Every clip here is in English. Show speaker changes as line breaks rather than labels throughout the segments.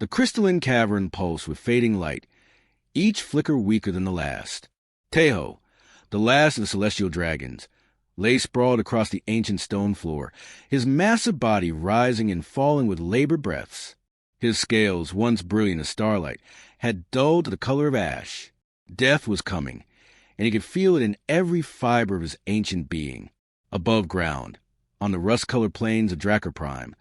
The crystalline cavern pulsed with fading light, each flicker weaker than the last. Teho, the last of the celestial dragons, lay sprawled across the ancient stone floor, his massive body rising and falling with labored breaths. His scales, once brilliant as starlight, had dulled to the color of ash. Death was coming, and he could feel it in every fiber of his ancient being. Above ground, on the rust-colored plains of Drakkar Prime,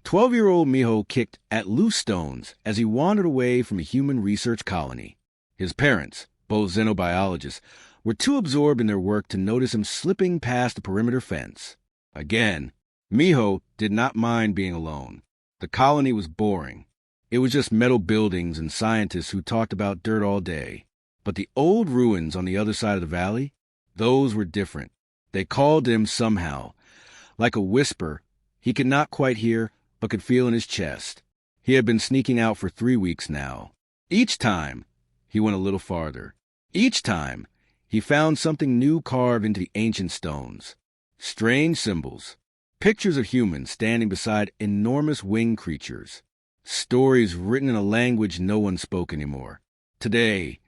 12-year-old Miho kicked at loose stones as he wandered away from a human research colony. His parents, both xenobiologists, were too absorbed in their work to notice him slipping past the perimeter fence. Again, Miho did not mind being alone. The colony was boring. It was just metal buildings and scientists who talked about dirt all day. But the old ruins on the other side of the valley, those were different. They called him somehow, like a whisper he could not quite hear but could feel in his chest. He had been sneaking out for 3 weeks now. Each time, he went a little farther. Each time, he found something new carved into the ancient stones. Strange symbols, pictures of humans standing beside enormous winged creatures, stories written in a language no one spoke anymore. Today,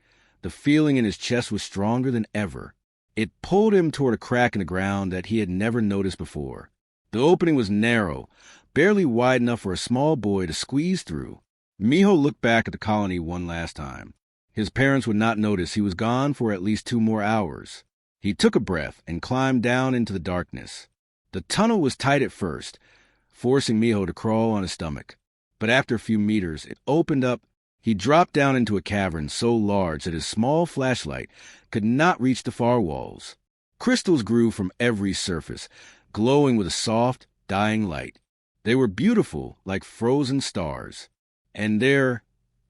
the feeling in his chest was stronger than ever. It pulled him toward a crack in the ground that he had never noticed before. The opening was narrow, barely wide enough for a small boy to squeeze through. Miho looked back at the colony one last time. His parents would not notice he was gone for at least 2 more hours. He took a breath and climbed down into the darkness. The tunnel was tight at first, forcing Miho to crawl on his stomach. But after a few meters, it opened up. He dropped down into a cavern so large that his small flashlight could not reach the far walls. Crystals grew from every surface, glowing with a soft, dying light. They were beautiful, like frozen stars. And there,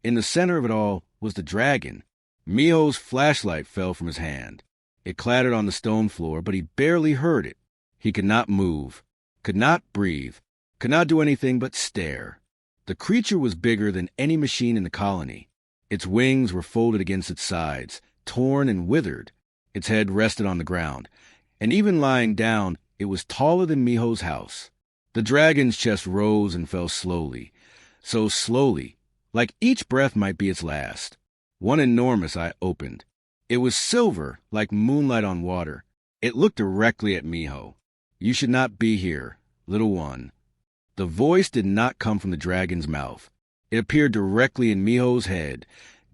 in the center of it all, was the dragon. Miho's flashlight fell from his hand. It clattered on the stone floor, but he barely heard it. He could not move, could not breathe, could not do anything but stare. The creature was bigger than any machine in the colony. Its wings were folded against its sides, torn and withered. Its head rested on the ground, and even lying down, it was taller than Miho's house. The dragon's chest rose and fell slowly, so slowly, like each breath might be its last. One enormous eye opened. It was silver, like moonlight on water. It looked directly at Miho. "You should not be here, little one." The voice did not come from the dragon's mouth. It appeared directly in Miho's head,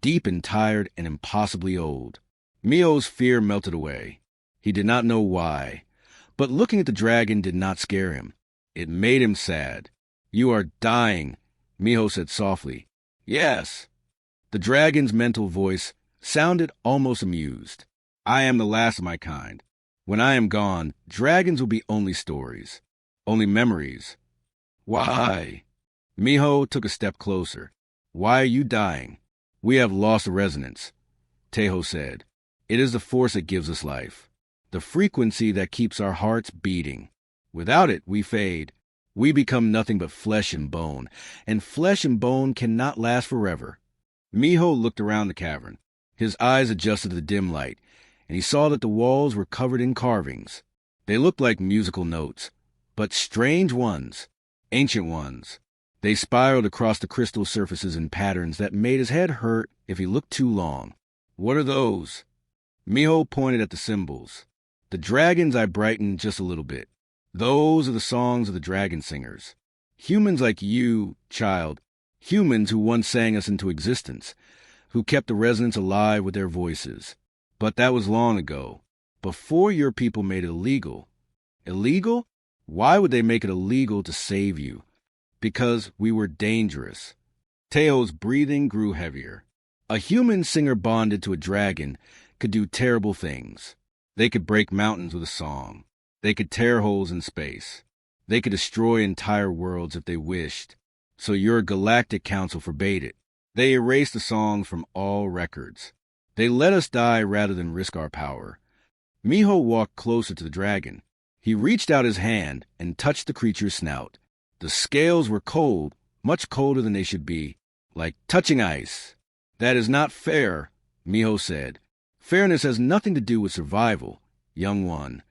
deep and tired and impossibly old. Miho's fear melted away. He did not know why, but looking at the dragon did not scare him. It made him sad. "You are dying," Miho said softly. "Yes." The dragon's mental voice sounded almost amused. "I am the last of my kind. When I am gone, dragons will be only stories, only memories." "Why?" Miho took a step closer. "Why are you dying?" "We have lost the resonance," Teho said. "It is the force that gives us life, the frequency that keeps our hearts beating. Without it, we fade. We become nothing but flesh and bone cannot last forever." Miho looked around the cavern. His eyes adjusted to the dim light, and he saw that the walls were covered in carvings. They looked like musical notes, but strange ones, ancient ones. They spiraled across the crystal surfaces in patterns that made his head hurt if he looked too long. "What are those?" Miho pointed at the symbols. "The dragon's eye brightened just a little bit. Those are the songs of the dragon singers. Humans like you, child. Humans who once sang us into existence, who kept the resonance alive with their voices. But that was long ago, before your people made it illegal." "Illegal? Why would they make it illegal to save you?" "Because we were dangerous." Teo's breathing grew heavier. A human singer bonded to a dragon could do terrible things. They could break mountains with a song. They could tear holes in space. They could destroy entire worlds if they wished. So your Galactic Council forbade it. They erased the songs from all records. They let us die rather than risk our power. Miho walked closer to the dragon. He reached out his hand and touched the creature's snout. The scales were cold, much colder than they should be, like touching ice. "That is not fair," Miho said. "Fairness has nothing to do with survival, young one."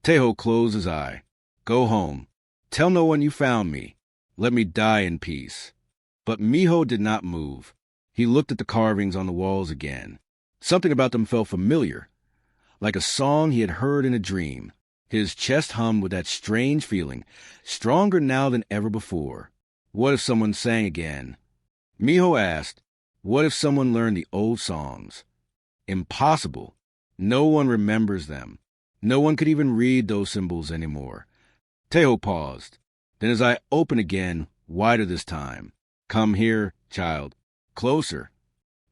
Teho closed his eye. "Go home. Tell no one you found me. Let me die in peace." But Miho did not move. He looked at the carvings on the walls again. Something about them felt familiar, like a song he had heard in a dream. His chest hummed with that strange feeling, stronger now than ever before. What if someone sang again? Miho asked, what if someone learned the old songs? Impossible. No one remembers them. No one could even read those symbols anymore. Teho paused. Then his eye opened again, wider this time. Come here, child. Closer.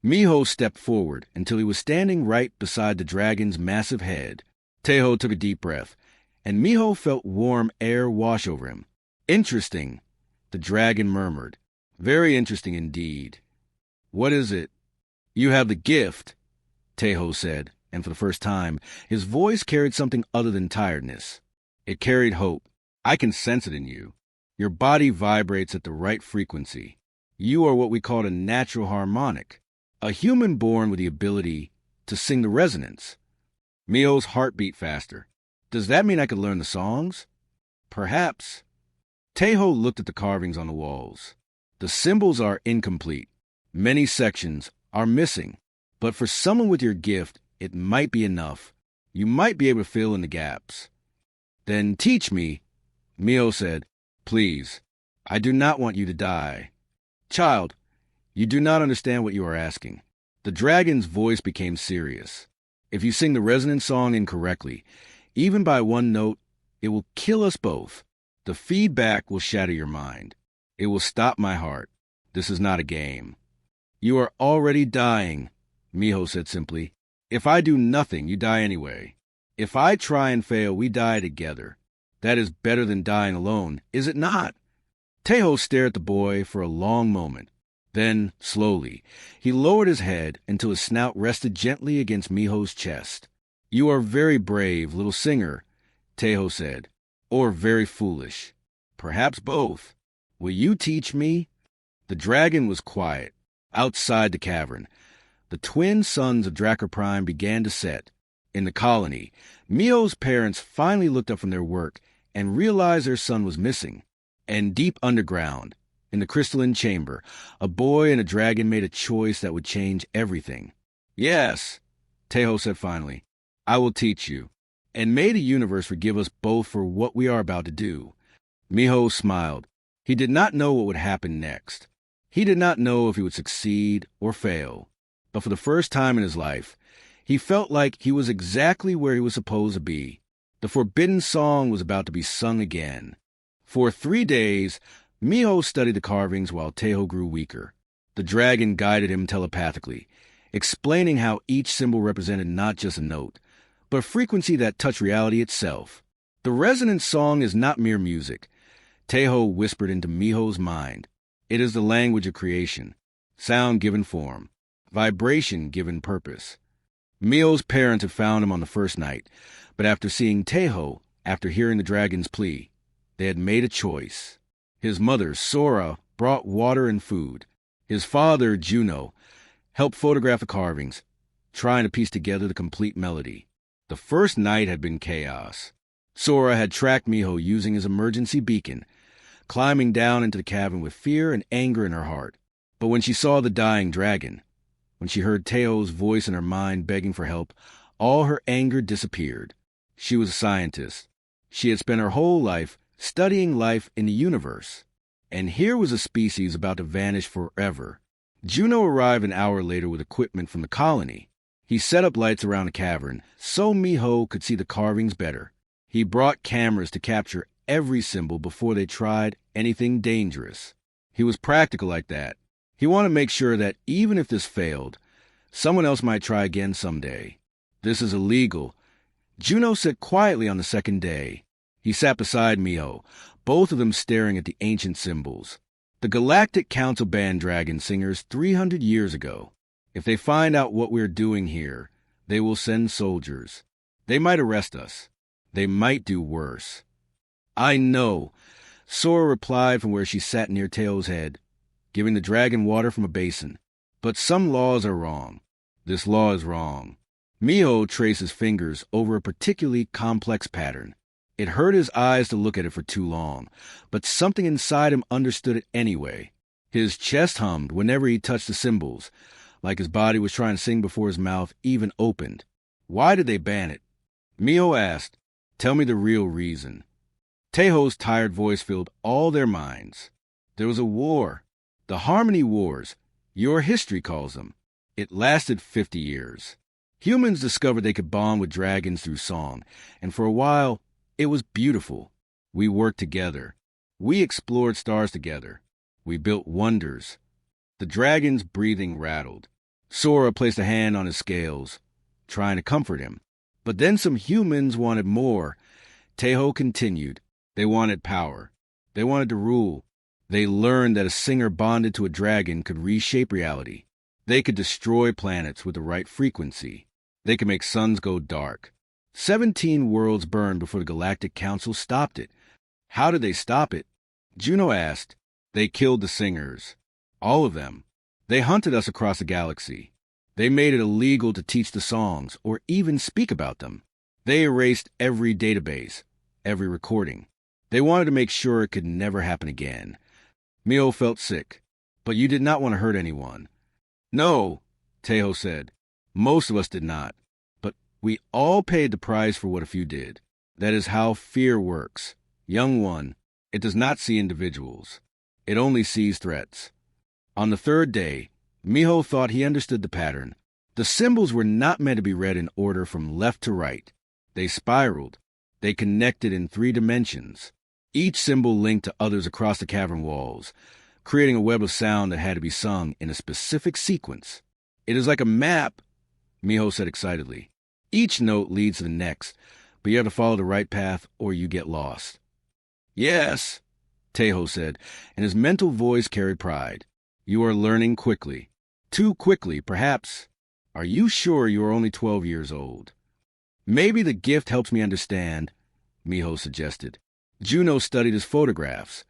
Miho stepped forward until he was standing right beside the dragon's massive head. Teho took a deep breath, and Miho felt warm air wash over him. Interesting, the dragon murmured. Very interesting indeed. What is it? You have the gift, Teho said, and for the first time, his voice carried something other than tiredness. It carried hope. I can sense it in you. Your body vibrates at the right frequency. You are what we call a natural harmonic, a human born with the ability to sing the resonance. Miho's heart beat faster. Does that mean I could learn the songs? Perhaps. Teho looked at the carvings on the walls. The symbols are incomplete. Many sections are missing. But for someone with your gift, it might be enough. You might be able to fill in the gaps. Then teach me, Miho said. Please, I do not want you to die. Child, you do not understand what you are asking. The dragon's voice became serious. If you sing the resonant song incorrectly, even by one note, it will kill us both. The feedback will shatter your mind. It will stop my heart. This is not a game. You are already dying, Miho said simply. If I do nothing, you die anyway. If I try and fail, we die together. That is better than dying alone, is it not? Teho stared at the boy for a long moment. Then, slowly, he lowered his head until his snout rested gently against Miho's chest. You are very brave, little singer, Teho said, or very foolish. Perhaps both. Will you teach me? The dragon was quiet. Outside the cavern, the twin suns of Drakkar Prime began to set. In the colony, Miho's parents finally looked up from their work and realized their son was missing. And deep underground, in the crystalline chamber, a boy and a dragon made a choice that would change everything. Yes, Teho said finally, I will teach you. And may the universe forgive us both for what we are about to do. Miho smiled. He did not know what would happen next. He did not know if he would succeed or fail. But for the first time in his life, he felt like he was exactly where he was supposed to be. The forbidden song was about to be sung again. For 3 days, Miho studied the carvings while Teho grew weaker. The dragon guided him telepathically, explaining how each symbol represented not just a note, but a frequency that touched reality itself. The resonant song is not mere music, Teho whispered into Miho's mind. It is the language of creation, sound given form, vibration given purpose. Miho's parents had found him on the first night, but after seeing Teho, after hearing the dragon's plea, they had made a choice. His mother, Sora, brought water and food. His father, Juno, helped photograph the carvings, trying to piece together the complete melody. The first night had been chaos. Sora had tracked Miho using his emergency beacon, climbing down into the cavern with fear and anger in her heart. But when she saw the dying dragon, when she heard Teo's voice in her mind begging for help, all her anger disappeared. She was a scientist. She had spent her whole life studying life in the universe. And here was a species about to vanish forever. Juno arrived an hour later with equipment from the colony. He set up lights around the cavern so Miho could see the carvings better. He brought cameras to capture every symbol before they tried anything dangerous. He was practical like that. He wanted to make sure that even if this failed, someone else might try again someday. This is illegal. Juno sat quietly on the second day. He sat beside Miho, both of them staring at the ancient symbols. The Galactic Council banned dragon singers 300 years ago. If they find out what we're doing here, they will send soldiers. They might arrest us. They might do worse. I know, Sora replied from where she sat near Teo's head, giving the dragon water from a basin. But some laws are wrong. This law is wrong. Miho traced his fingers over a particularly complex pattern. It hurt his eyes to look at it for too long, but something inside him understood it anyway. His chest hummed whenever he touched the cymbals, like his body was trying to sing before his mouth even opened. Why did they ban it? Miho asked. Tell me the real reason. Teho's tired voice filled all their minds. There was a war. The Harmony Wars. Your history calls them. It lasted 50 years. Humans discovered they could bond with dragons through song, and for a while, it was beautiful. We worked together. We explored stars together. We built wonders. The dragon's breathing rattled. Sora placed a hand on his scales, trying to comfort him. But then some humans wanted more. Teho continued. They wanted power. They wanted to rule. They learned that a singer bonded to a dragon could reshape reality. They could destroy planets with the right frequency. They could make suns go dark. 17 worlds burned before the Galactic Council stopped it. How did they stop it? Juno asked. They killed the singers. All of them. They hunted us across the galaxy. They made it illegal to teach the songs or even speak about them. They erased every database, every recording. They wanted to make sure it could never happen again. Miho felt sick, but you did not want to hurt anyone. No, Teho said. Most of us did not, but we all paid the price for what a few did. That is how fear works. Young one, it does not see individuals. It only sees threats. On the third day, Miho thought he understood the pattern. The symbols were not meant to be read in order from left to right. They spiraled. They connected in 3 dimensions. Each symbol linked to others across the cavern walls, creating a web of sound that had to be sung in a specific sequence. It is like a map, Miho said excitedly. Each note leads to the next, but you have to follow the right path or you get lost. Yes, Teho said, and his mental voice carried pride. You are learning quickly. Too quickly, perhaps. Are you sure you are only 12 years old? Maybe the gift helps me understand, Miho suggested. Juno studied his photographs,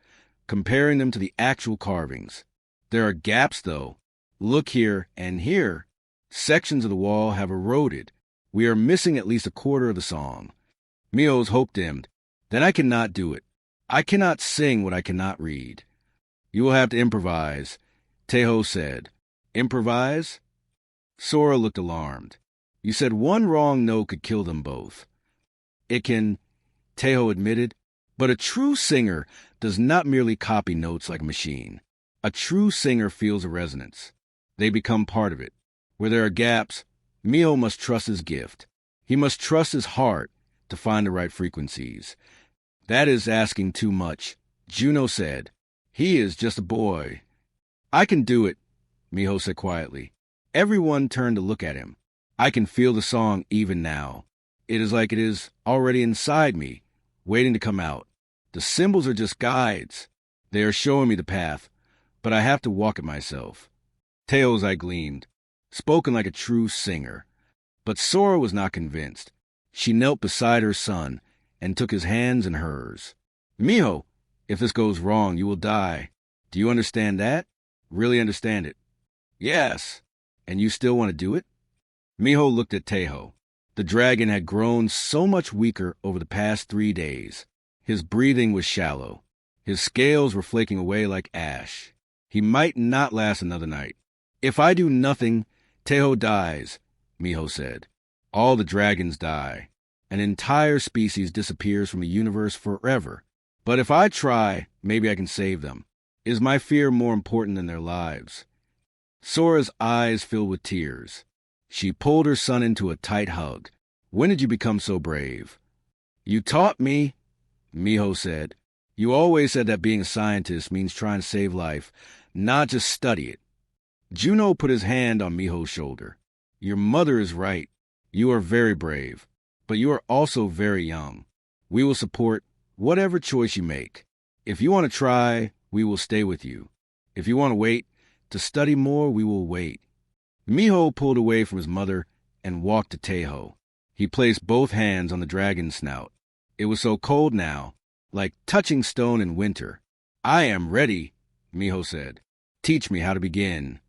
comparing them to the actual carvings. There are gaps, though. Look here and here. Sections of the wall have eroded. We are missing at least a quarter of the song. Miho's hope dimmed. Then I cannot do it. I cannot sing what I cannot read. You will have to improvise, Teho said. Improvise? Sora looked alarmed. You said one wrong note could kill them both. It can, Teho admitted, but a true singer does not merely copy notes like a machine. A true singer feels a resonance. They become part of it. Where there are gaps, Miho must trust his gift. He must trust his heart to find the right frequencies. That is asking too much, Juno said. He is just a boy. I can do it, Miho said quietly. Everyone turned to look at him. I can feel the song even now. It is like it is already inside me, waiting to come out. The symbols are just guides. They are showing me the path, but I have to walk it myself. Teho's eye gleamed, spoken like a true singer. But Sora was not convinced. She knelt beside her son and took his hands in hers. Miho, if this goes wrong, you will die. Do you understand that? Really understand it? Yes. And you still want to do it? Miho looked at Teho. The dragon had grown so much weaker over the past 3 days. His breathing was shallow. His scales were flaking away like ash. He might not last another night. If I do nothing, Teho dies, Miho said. All the dragons die. An entire species disappears from the universe forever. But if I try, maybe I can save them. Is my fear more important than their lives? Sora's eyes filled with tears. She pulled her son into a tight hug. When did you become so brave? You taught me, Miho said. You always said that being a scientist means trying to save life, not just study it. Juno put his hand on Miho's shoulder. Your mother is right. You are very brave, but you are also very young. We will support whatever choice you make. If you want to try, we will stay with you. If you want to wait, to study more, we will wait. Miho pulled away from his mother and walked to Teho. He placed both hands on the dragon's snout. It was so cold now, like touching stone in winter. I am ready, Miho said. Teach me how to begin.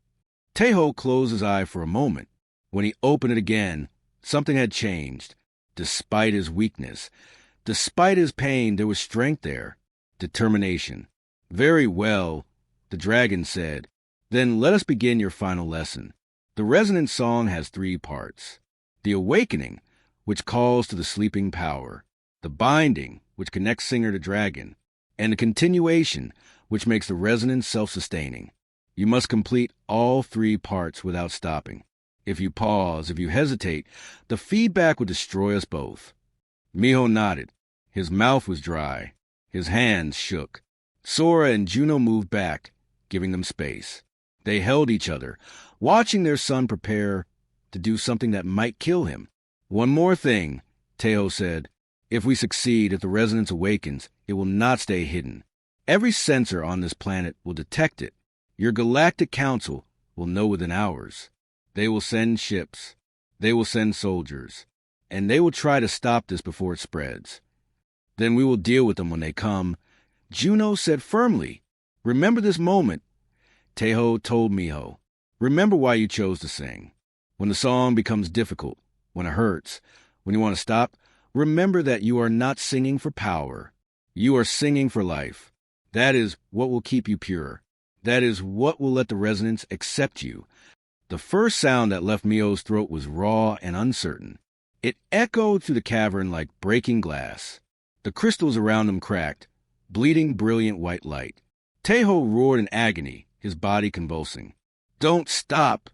Teho closed his eye for a moment. When he opened it again, something had changed. Despite his weakness, despite his pain, there was strength there. Determination. Very well, The dragon said, "Then let us begin your final lesson. The resonance song has 3 parts. The awakening, which calls to the sleeping power. The binding, which connects singer to dragon. And the continuation, which makes the resonance self-sustaining. You must complete all 3 parts without stopping. If you pause, if you hesitate, the feedback would destroy us both." Miho nodded. His mouth was dry. His hands shook. Sora and Juno moved back, giving them space. They held each other, watching their son prepare to do something that might kill him. "One more thing," Teho said. "If we succeed, if the resonance awakens, it will not stay hidden. Every sensor on this planet will detect it. Your Galactic Council will know within hours. They will send ships. They will send soldiers. And they will try to stop this before it spreads. Then we will deal with them when they come." Juno said firmly, "Remember this moment." Teho told Miho, "Remember why you chose to sing. When the song becomes difficult, when it hurts, when you want to stop, remember that you are not singing for power. You are singing for life. That is what will keep you pure. That is what will let the resonance accept you." The first sound that left Miho's throat was raw and uncertain. It echoed through the cavern like breaking glass. The crystals around him cracked, bleeding brilliant white light. Teho roared in agony, his body convulsing. "Don't stop!"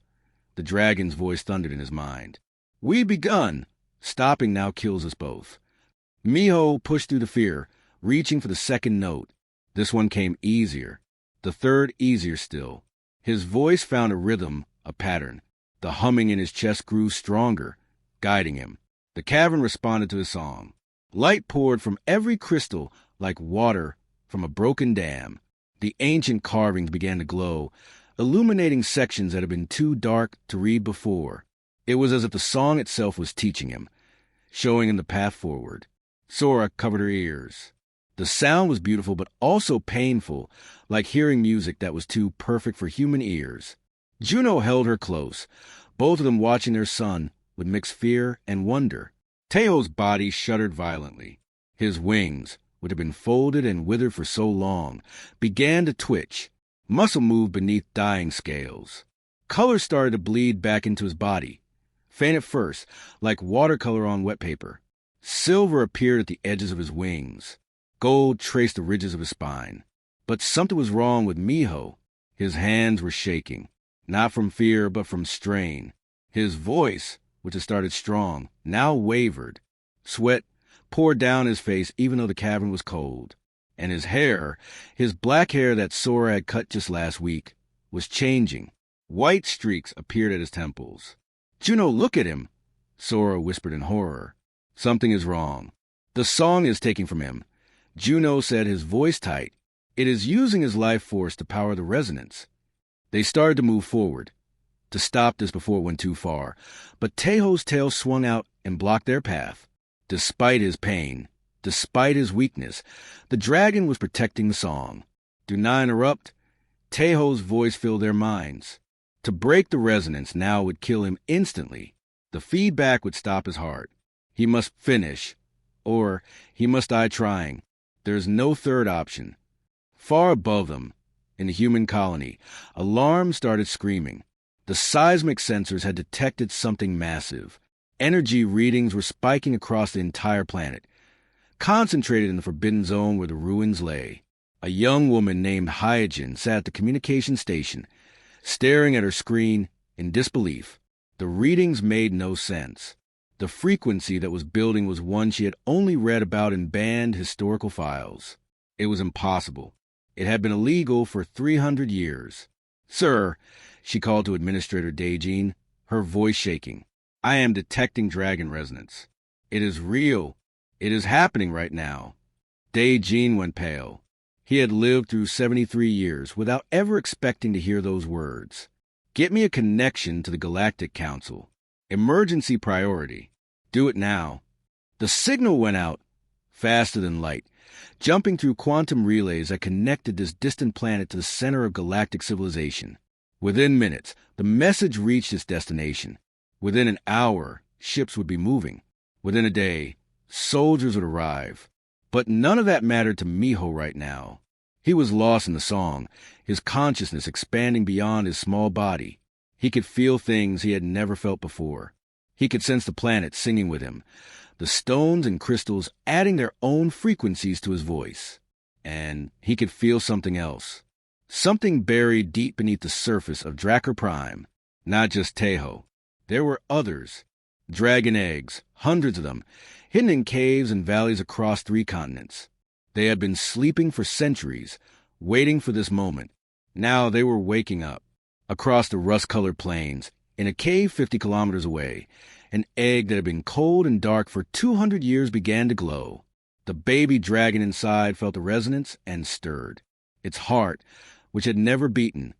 The dragon's voice thundered in his mind. "We've begun. Stopping now kills us both." Miho pushed through the fear, reaching for the second note. This one came easier. The third easier still. His voice found a rhythm, a pattern. The humming in his chest grew stronger, guiding him. The cavern responded to his song. Light poured from every crystal like water from a broken dam. The ancient carvings began to glow, illuminating sections that had been too dark to read before. It was as if the song itself was teaching him, showing him the path forward. Sora covered her ears. The sound was beautiful but also painful, like hearing music that was too perfect for human ears. Juno held her close, both of them watching their son with mixed fear and wonder. Teho's body shuddered violently. His wings, which had been folded and withered for so long, began to twitch. Muscle moved beneath dying scales. Color started to bleed back into his body. Faint at first, like watercolor on wet paper. Silver appeared at the edges of his wings. Gold traced the ridges of his spine. But something was wrong with Miho. His hands were shaking, not from fear but from strain. His voice, which had started strong, now wavered. Sweat poured down his face even though the cavern was cold. And his hair, his black hair that Sora had cut just last week, was changing. White streaks appeared at his temples. "Juno, look at him," Sora whispered in horror. "Something is wrong. The song is taking from him." Juno said, his voice tight. "It is using his life force to power the resonance." They started to move forward, to stop this before it went too far. But Teho's tail swung out and blocked their path. Despite his pain, despite his weakness, the dragon was protecting the song. "Do not interrupt." Teho's voice filled their minds. To break the resonance now would kill him instantly. The feedback would stop his heart. He must finish, or he must die trying. There is no third option. Far above them, in the human colony, alarms started screaming. The seismic sensors had detected something massive. Energy readings were spiking across the entire planet, concentrated in the forbidden zone where the ruins lay. A young woman named Hyojin sat at the communication station, staring at her screen in disbelief. The readings made no sense. The frequency that was building was one she had only read about in banned historical files. It was impossible. It had been illegal for 300 years. "Sir," she called to Administrator Daejin, her voice shaking. "I am detecting dragon resonance. It is real. It is happening right now." Daejin went pale. He had lived through 73 years without ever expecting to hear those words. "Get me a connection to the Galactic Council. Emergency priority. Do it now." The signal went out, faster than light, jumping through quantum relays that connected this distant planet to the center of galactic civilization. Within minutes, the message reached its destination. Within an hour, ships would be moving. Within a day, soldiers would arrive. But none of that mattered to Miho right now. He was lost in the song, his consciousness expanding beyond his small body. He could feel things he had never felt before. He could sense the planet singing with him, the stones and crystals adding their own frequencies to his voice. And he could feel something else. Something buried deep beneath the surface of Drakkar Prime. Not just Teho. There were others. Dragon eggs, hundreds of them, hidden in caves and valleys across 3 continents. They had been sleeping for centuries, waiting for this moment. Now they were waking up. Across the rust-colored plains, in a cave 50 kilometers away, an egg that had been cold and dark for 200 years began to glow. The baby dragon inside felt the resonance and stirred. Its heart, which had never beaten,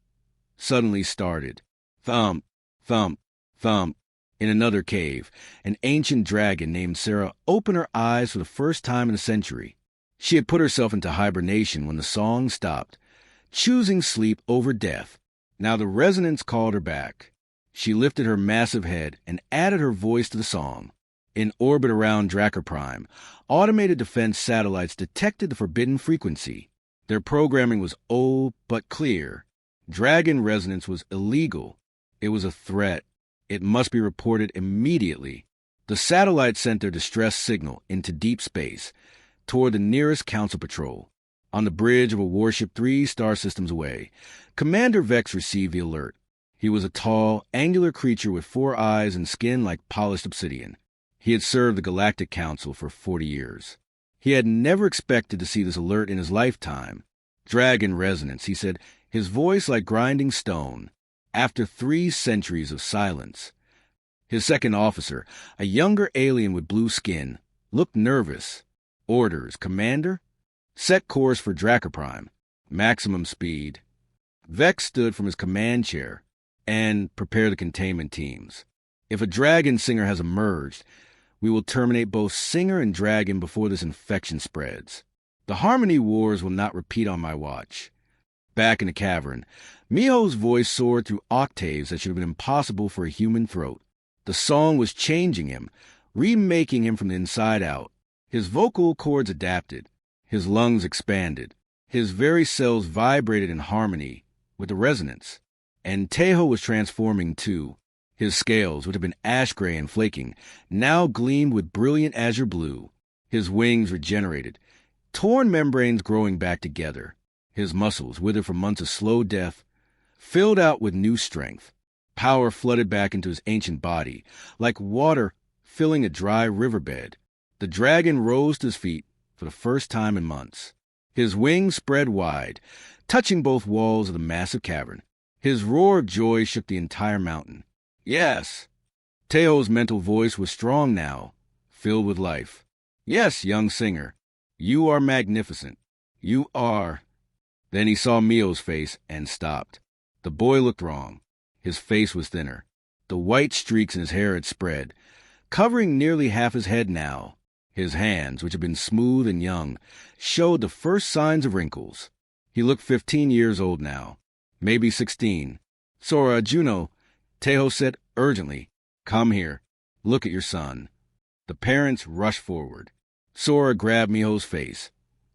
suddenly started. Thump, thump, thump. In another cave, an ancient dragon named Sarah opened her eyes for the first time in a century. She had put herself into hibernation when the song stopped, choosing sleep over death. Now the resonance called her back. She lifted her massive head and added her voice to the song. In orbit around Drakkar Prime, automated defense satellites detected the forbidden frequency. Their programming was old but clear. Dragon resonance was illegal. It was a threat. It must be reported immediately. The satellites sent their distress signal into deep space, toward the nearest Council patrol. On the bridge of a warship 3 star systems away, Commander Vex received the alert. He was a tall, angular creature with 4 eyes and skin like polished obsidian. He had served the Galactic Council for 40 years. He had never expected to see this alert in his lifetime. Dragon resonance, he said, his voice like grinding stone. After 3 centuries of silence. His second officer, a younger alien with blue skin, looked nervous. Orders, Commander? Set course for Drakkar Prime. Maximum speed. Vex stood from his command chair and prepare the containment teams. If a dragon singer has emerged, we will terminate both singer and dragon before this infection spreads. The Harmony Wars will not repeat on my watch. Back in the cavern, Miho's voice soared through octaves that should have been impossible for a human throat. The song was changing him, remaking him from the inside out. His vocal cords adapted. His lungs expanded. His very cells vibrated in harmony with the resonance. And Teho was transforming too. His scales, which had been ash-gray and flaking, now gleamed with brilliant azure blue. His wings regenerated, torn membranes growing back together. His muscles, withered from months of slow death, filled out with new strength. Power flooded back into his ancient body, like water filling a dry riverbed. The dragon rose to his feet for the first time in months. His wings spread wide, touching both walls of the massive cavern. His roar of joy shook the entire mountain. Yes! Teo's mental voice was strong now, filled with life. Yes, young singer, you are magnificent. You are. Then he saw Mio's face and stopped. The boy looked wrong. His face was thinner. The white streaks in his hair had spread, covering nearly half his head now. His hands, which had been smooth and young, showed the first signs of wrinkles. He looked 15 years old now, maybe 16. Sora, Juno, Teho said urgently, come here. Look at your son. The parents rushed forward. Sora grabbed Miho's face,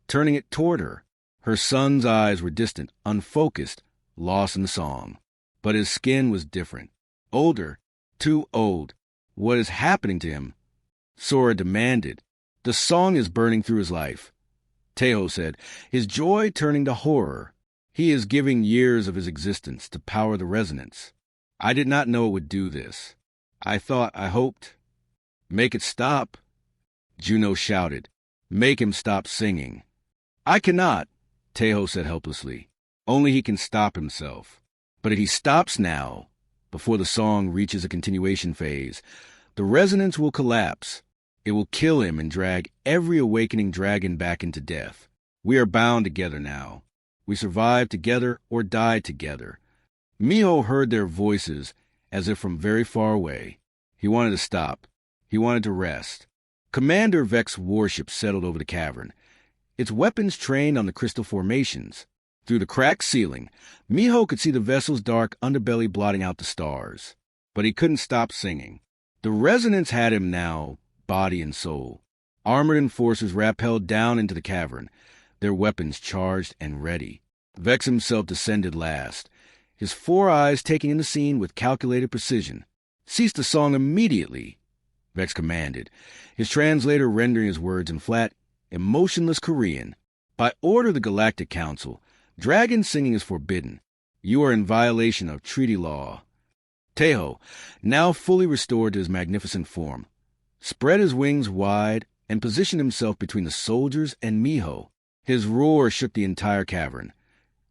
turning it toward her. Her son's eyes were distant, unfocused, lost in the song. But his skin was different. Older, too old. What is happening to him? Sora demanded. The song is burning through his life. Teho said, his joy turning to horror. He is giving years of his existence to power the resonance. I did not know it would do this. I hoped. Make it stop. Juno shouted. Make him stop singing. I cannot, Teho said helplessly. Only he can stop himself. But if he stops now, before the song reaches a continuation phase, the resonance will collapse. It will kill him and drag every awakening dragon back into death. We are bound together now. We survive together or die together. Miho heard their voices as if from very far away. He wanted to stop. He wanted to rest. Commander Vex's warship settled over the cavern, its weapons trained on the crystal formations. Through the cracked ceiling, Miho could see the vessel's dark underbelly blotting out the stars. But he couldn't stop singing. The resonance had him now, body and soul. Armored enforcers rappelled down into the cavern, their weapons charged and ready. Vex himself descended last, his four eyes taking in the scene with calculated precision. "Cease the song immediately," Vex commanded, his translator rendering his words in flat, emotionless Korean. "By order of the Galactic Council, dragon singing is forbidden. You are in violation of treaty law." Teho, now fully restored to his magnificent form, spread his wings wide and positioned himself between the soldiers and Miho. His roar shook the entire cavern,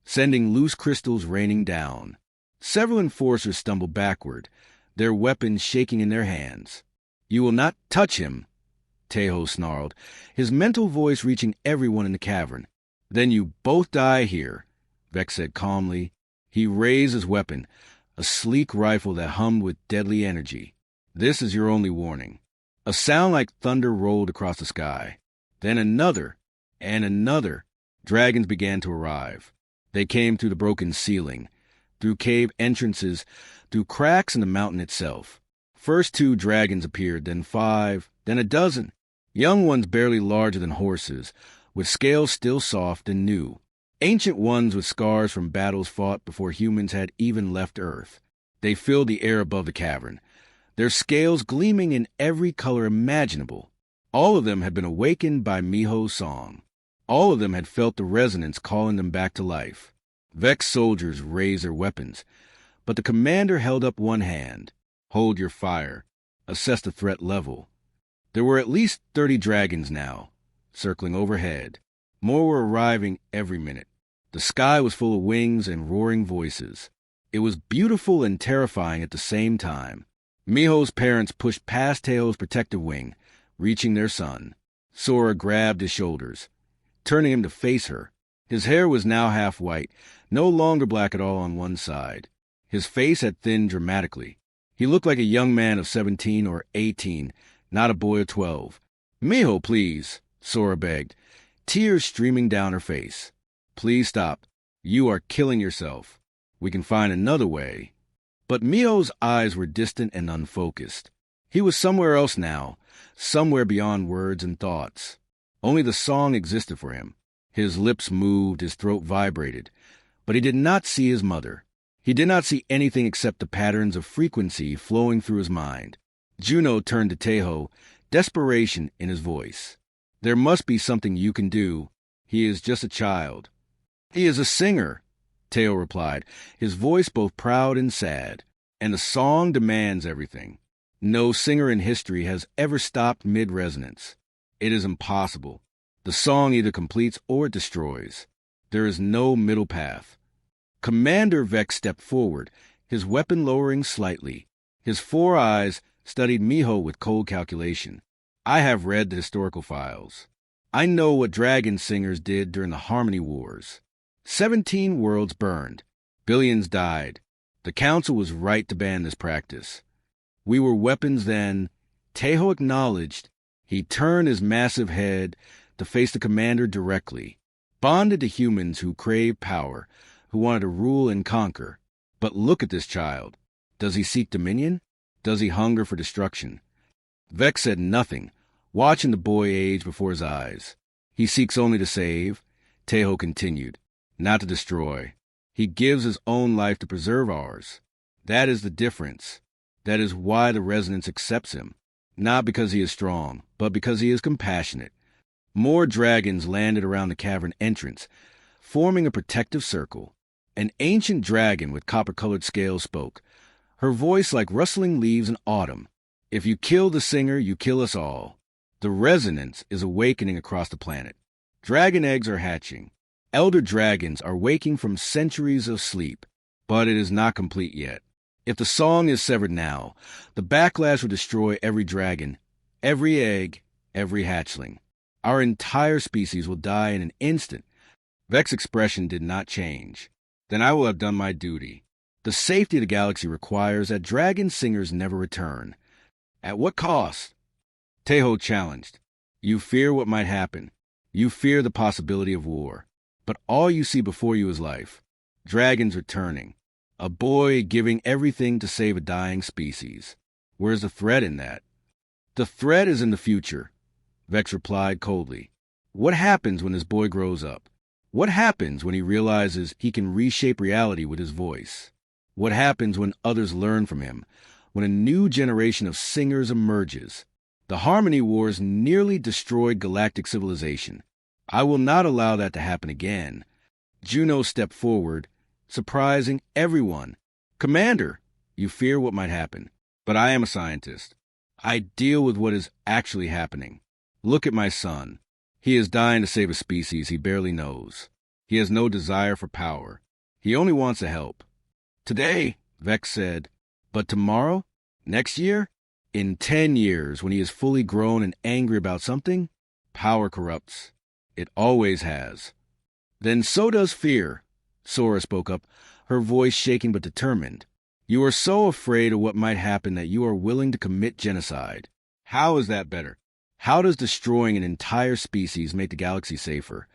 sending loose crystals raining down. Several enforcers stumbled backward, their weapons shaking in their hands. "You will not touch him," Teho snarled, his mental voice reaching everyone in the cavern. "Then you both die here," Vex said calmly. He raised his weapon, a sleek rifle that hummed with deadly energy. "This is your only warning." A sound like thunder rolled across the sky. Then another, and another. Dragons began to arrive. They came through the broken ceiling, through cave entrances, through cracks in the mountain itself. First 2 dragons appeared, then 5, then a dozen. Young ones barely larger than horses, with scales still soft and new. Ancient ones with scars from battles fought before humans had even left Earth. They filled the air above the cavern, their scales gleaming in every color imaginable. All of them had been awakened by Miho's song. All of them had felt the resonance calling them back to life. Vexed soldiers raised their weapons, but the commander held up one hand. "Hold your fire. Assess the threat level." There were at least 30 dragons now, circling overhead. More were arriving every minute. The sky was full of wings and roaring voices. It was beautiful and terrifying at the same time. Miho's parents pushed past Teho's protective wing, reaching their son. Sora grabbed his shoulders, turning him to face her. His hair was now half white, no longer black at all on one side. His face had thinned dramatically. He looked like a young man of 17 or 18, not a boy of 12. "Miho, please," Sora begged, tears streaming down her face. "Please stop. You are killing yourself. We can find another way." But Miho's eyes were distant and unfocused. He was somewhere else now, somewhere beyond words and thoughts. Only the song existed for him. His lips moved, his throat vibrated. But he did not see his mother. He did not see anything except the patterns of frequency flowing through his mind. Juno turned to Teho, desperation in his voice. "There must be something you can do. He is just a child." "He is a singer," Teho replied, his voice both proud and sad. "And the song demands everything. No singer in history has ever stopped mid-resonance. It is impossible. The song either completes or it destroys. There is no middle path." Commander Vex stepped forward, his weapon lowering slightly. His 4 eyes studied Miho with cold calculation. "I have read the historical files. I know what dragon singers did during the Harmony Wars. 17 worlds burned. Billions died. The Council was right to ban this practice. We were weapons then." Teho acknowledged. He turned his massive head to face the commander directly. Bonded to humans who craved power, who wanted to rule and conquer. But look at this child. Does he seek dominion? Does he hunger for destruction? Vex said nothing, watching the boy age before his eyes. "He seeks only to save," Teho continued, "not to destroy. He gives his own life to preserve ours. That is the difference. That is why the resonance accepts him. Not because he is strong, but because he is compassionate." More dragons landed around the cavern entrance, forming a protective circle. An ancient dragon with copper-colored scales spoke, her voice like rustling leaves in autumn. "If you kill the singer, you kill us all. The resonance is awakening across the planet. Dragon eggs are hatching. Elder dragons are waking from centuries of sleep. But it is not complete yet. If the song is severed now, the backlash will destroy every dragon, every egg, every hatchling. Our entire species will die in an instant." Vex's expression did not change. "Then I will have done my duty. The safety of the galaxy requires that dragon singers never return." "At what cost?" Teho challenged. "You fear what might happen. You fear the possibility of war. But all you see before you is life. Dragons returning. A boy giving everything to save a dying species. Where is the threat in that?" "The threat is in the future," Vex replied coldly. What happens when this boy grows up? What happens when he realizes he can reshape reality with his voice? What happens when others learn from him? When a new generation of singers emerges? The Harmony Wars nearly destroyed galactic civilization. I will not allow that to happen again. Juno stepped forward, surprising everyone. Commander, you fear what might happen, but I am a scientist. I deal with what is actually happening. Look at my son. He is dying to save a species he barely knows. He has no desire for power. He only wants to help. Today, Vex said, but tomorrow? Next year? In 10 years, when he is fully grown and angry about something, power corrupts. It always has. Then so does fear, Sora spoke up, her voice shaking but determined. You are so afraid of what might happen that you are willing to commit genocide. How is that better? How does destroying an entire species make the galaxy safer?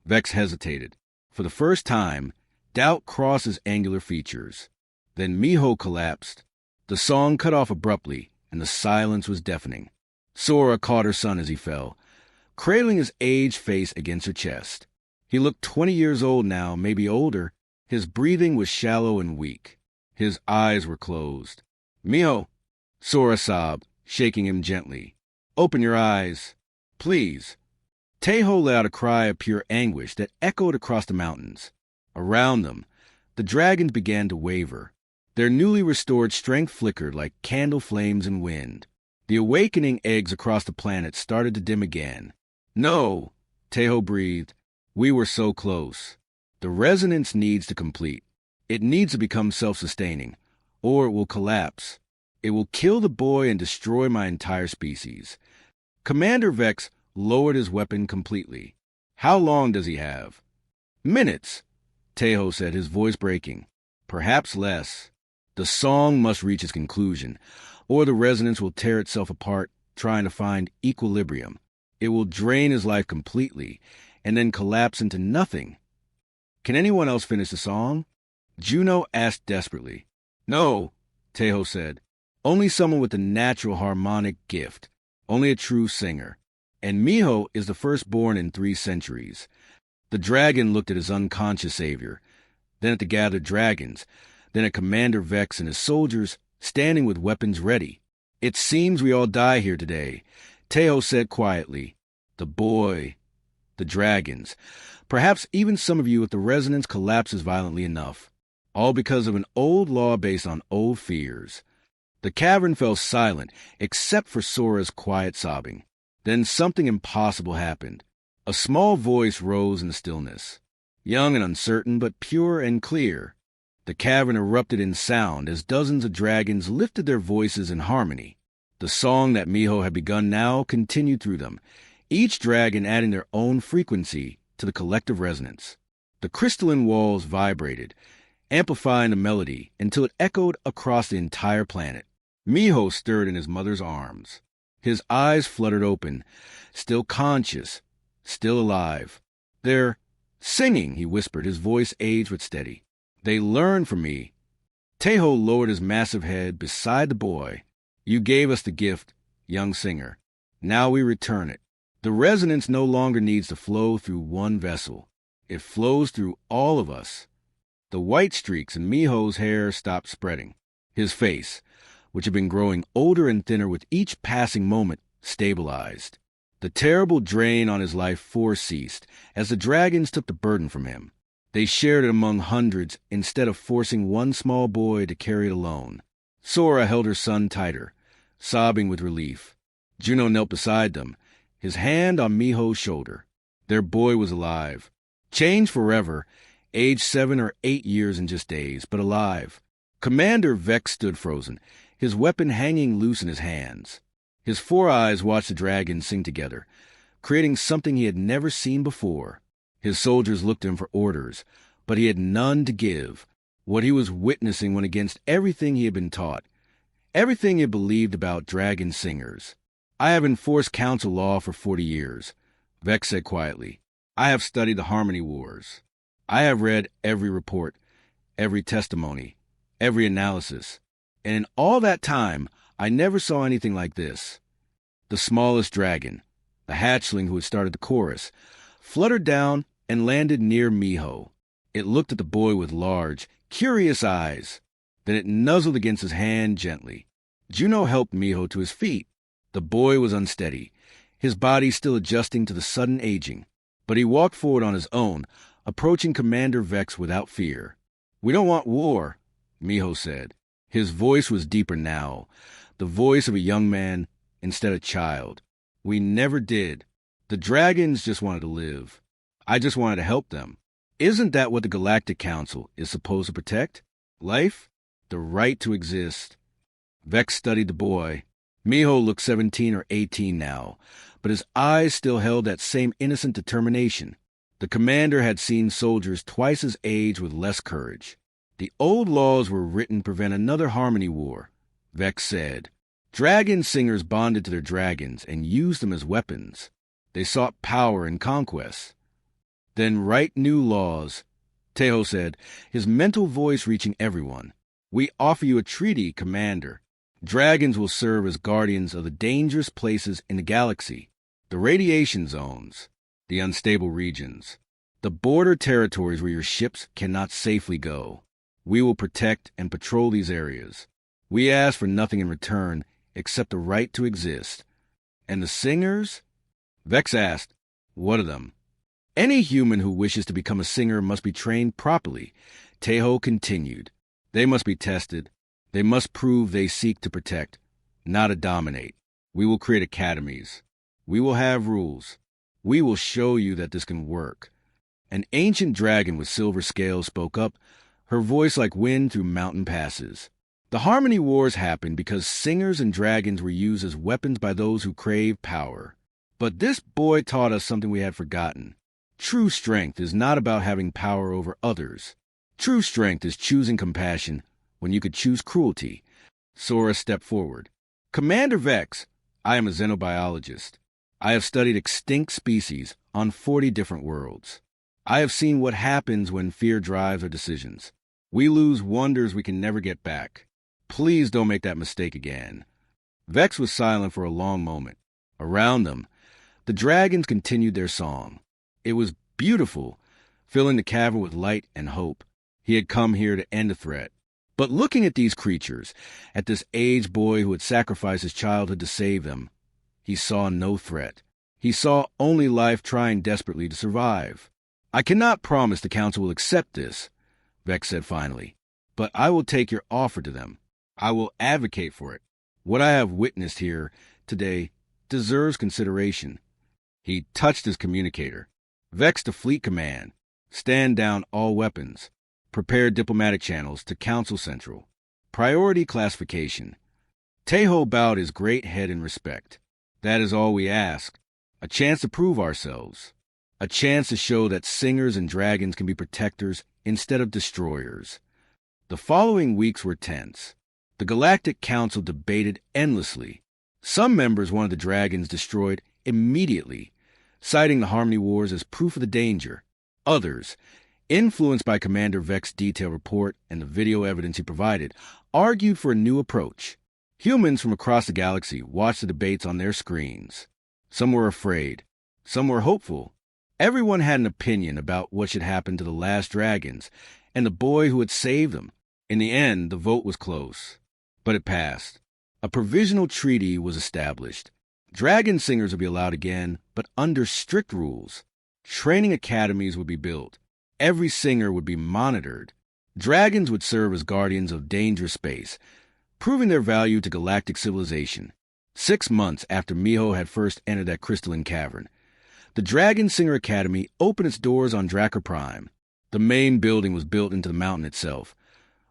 Vex hesitated. For the first time, doubt crossed his angular features. Then Miho collapsed. The song cut off abruptly, and the silence was deafening. Sora caught her son as he fell, cradling his aged face against her chest. He looked 20 years old now, maybe older. His breathing was shallow and weak. His eyes were closed. Miho, Sora sobbed, shaking him gently. Open your eyes. Please. Tejo let out a cry of pure anguish that echoed across the mountains. Around them, the dragons began to waver. Their newly restored strength flickered like candle flames in wind. The awakening eggs across the planet started to dim again. No, Tejo breathed. We were so close. The resonance needs to complete. It needs to become self-sustaining, or it will collapse. It will kill the boy and destroy my entire species. Commander Vex lowered his weapon completely. How long does he have? Minutes, Tejo said, his voice breaking. Perhaps less. The song must reach its conclusion, or the resonance will tear itself apart, trying to find equilibrium. It will drain his life completely, and then collapse into nothing. Can anyone else finish the song? Juno asked desperately. No, Tejo said. Only someone with a natural harmonic gift. Only a true singer. And Miho is the firstborn in 3 centuries. The dragon looked at his unconscious savior, then at the gathered dragons, then at Commander Vex and his soldiers standing with weapons ready. It seems we all die here today, Tejo said quietly. The boy, the dragons, perhaps even some of you if the resonance collapses violently enough. All because of an old law based on old fears. The cavern fell silent, except for Sora's quiet sobbing. Then something impossible happened. A small voice rose in the stillness, young and uncertain, but pure and clear. The cavern erupted in sound as dozens of dragons lifted their voices in harmony. The song that Miho had begun now continued through them, each dragon adding their own frequency to the collective resonance. The crystalline walls vibrated, amplifying the melody until it echoed across the entire planet. Miho stirred in his mother's arms. His eyes fluttered open, still conscious, still alive. They're singing, he whispered, his voice aged but steady. They learned from me. Tejo lowered his massive head beside the boy. You gave us the gift, young singer. Now we return it. The resonance no longer needs to flow through one vessel. It flows through all of us. The white streaks in Miho's hair stopped spreading. His face, which had been growing older and thinner with each passing moment, stabilized. The terrible drain on his life force ceased as the dragons took the burden from him. They shared it among hundreds instead of forcing one small boy to carry it alone. Sora held her son tighter, sobbing with relief. Juno knelt beside them, his hand on Miho's shoulder. Their boy was alive. Changed forever, aged 7 or 8 years in just days, but alive. Commander Vex stood frozen, his weapon hanging loose in his hands. His 4 eyes watched the dragons sing together, creating something he had never seen before. His soldiers looked to him for orders, but he had none to give. What he was witnessing went against everything he had been taught, everything he had believed about dragon singers. I have enforced council law for 40 years, Vex said quietly. I have studied the Harmony Wars. I have read every report, every testimony, every analysis. And in all that time, I never saw anything like this. The smallest dragon, a hatchling who had started the chorus, fluttered down and landed near Miho. It looked at the boy with large, curious eyes. Then it nuzzled against his hand gently. Juno helped Miho to his feet. The boy was unsteady, his body still adjusting to the sudden aging. But he walked forward on his own, approaching Commander Vex without fear. "We don't want war," Miho said. His voice was deeper now, the voice of a young man instead of child. "We never did. The dragons just wanted to live. I just wanted to help them. Isn't that what the Galactic Council is supposed to protect? Life? The right to exist." Vex studied the boy. Miho looked 17 or 18 now, but his eyes still held that same innocent determination. The commander had seen soldiers twice his age with less courage. "The old laws were written to prevent another Harmony War," Vex said. "Dragon singers bonded to their dragons and used them as weapons. They sought power and conquest. Then write new laws," Teho said, his mental voice reaching everyone. "We offer you a treaty, Commander. Dragons will serve as guardians of the dangerous places in the galaxy, the radiation zones, the unstable regions, the border territories where your ships cannot safely go. We will protect and patrol these areas. We ask for nothing in return except the right to exist." "And the singers?" Vex asked. "What of them?" "Any human who wishes to become a singer must be trained properly," Teho continued. "They must be tested. They must prove they seek to protect, not to dominate. We will create academies. We will have rules. We will show you that this can work." An ancient dragon with silver scales spoke up, her voice like wind through mountain passes. "The Harmony Wars happened because singers and dragons were used as weapons by those who crave power. But this boy taught us something we had forgotten. True strength is not about having power over others. True strength is choosing compassion when you could choose cruelty." Sora stepped forward. "Commander Vex, I am a xenobiologist. I have studied extinct species on 40 different worlds. I have seen what happens when fear drives our decisions. We lose wonders we can never get back. Please don't make that mistake again." Vex was silent for a long moment. Around them, the dragons continued their song. It was beautiful, filling the cavern with light and hope. He had come here to end a threat. But looking at these creatures, at this aged boy who had sacrificed his childhood to save them, he saw no threat. He saw only life trying desperately to survive. "I cannot promise the Council will accept this," Vex said finally, "but I will take your offer to them. I will advocate for it. What I have witnessed here today deserves consideration." He touched his communicator. "Vex to Fleet Command. Stand down all weapons. Prepare diplomatic channels to Council Central. Priority classification." Teho bowed his great head in respect. "That is all we ask. A chance to prove ourselves. A chance to show that singers and dragons can be protectors instead of destroyers." The following weeks were tense. The Galactic Council debated endlessly. Some members wanted the dragons destroyed immediately, citing the Harmony Wars as proof of the danger. Others, influenced by Commander Vex's detailed report and the video evidence he provided, argued for a new approach. Humans from across the galaxy watched the debates on their screens. Some were afraid. Some were hopeful. Everyone had an opinion about what should happen to the last dragons and the boy who had saved them. In the end, the vote was close, but it passed. A provisional treaty was established. Dragon singers would be allowed again, but under strict rules. Training academies would be built. Every singer would be monitored. Dragons would serve as guardians of dangerous space, proving their value to galactic civilization. 6 months after Miho had first entered that crystalline cavern, the Dragon Singer Academy opened its doors on Drakkar Prime. The main building was built into the mountain itself,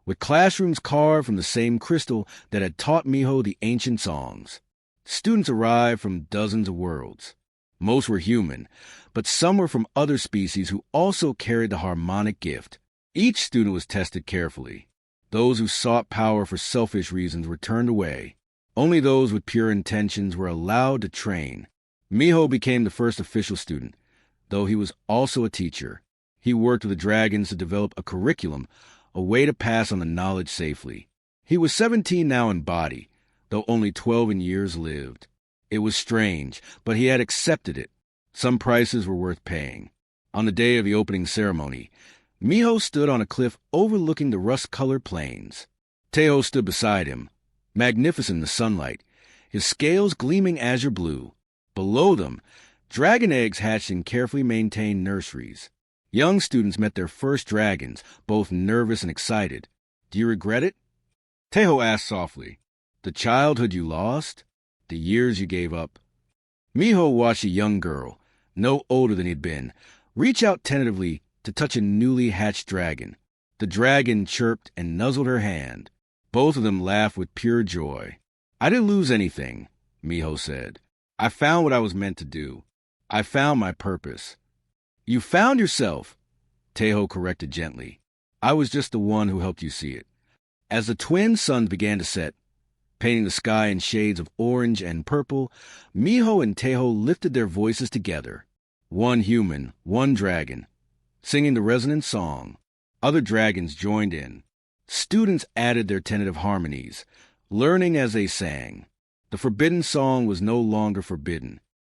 with classrooms carved from the same crystal that had taught Miho the ancient songs. Students arrived from dozens of worlds. Most were human, but some were from other species who also carried the harmonic gift. Each student was tested carefully. Those who sought power for selfish reasons were turned away. Only those with pure intentions were allowed to train. Miho became the first official student, though he was also a teacher. He worked with the dragons to develop a curriculum, a way to pass on the knowledge safely. He was 17 now in body, though only 12 in years lived. It was strange, but he had accepted it. Some prices were worth paying. On the day of the opening ceremony, Miho stood on a cliff overlooking the rust-colored plains. Teho stood beside him, magnificent in the sunlight, his scales gleaming azure blue. Below them, dragon eggs hatched in carefully maintained nurseries. Young students met their first dragons, both nervous and excited. "Do you regret it?" Teho asked softly. "The childhood you lost? The years you gave up?" Miho watched a young girl, no older than he'd been, reach out tentatively to touch a newly hatched dragon. The dragon chirped and nuzzled her hand. Both of them laughed with pure joy. "I didn't lose anything," Miho said. "I found what I was meant to do. I found my purpose." "You found yourself," Teho corrected gently. "I was just the one who helped you see it." As the twin suns began to set, painting the sky in shades of orange and purple, Miho and Teho lifted their voices together. One human, one dragon, singing the resonant song. Other dragons joined in. Students added their tentative harmonies, learning as they sang. The forbidden song was no longer forbidden.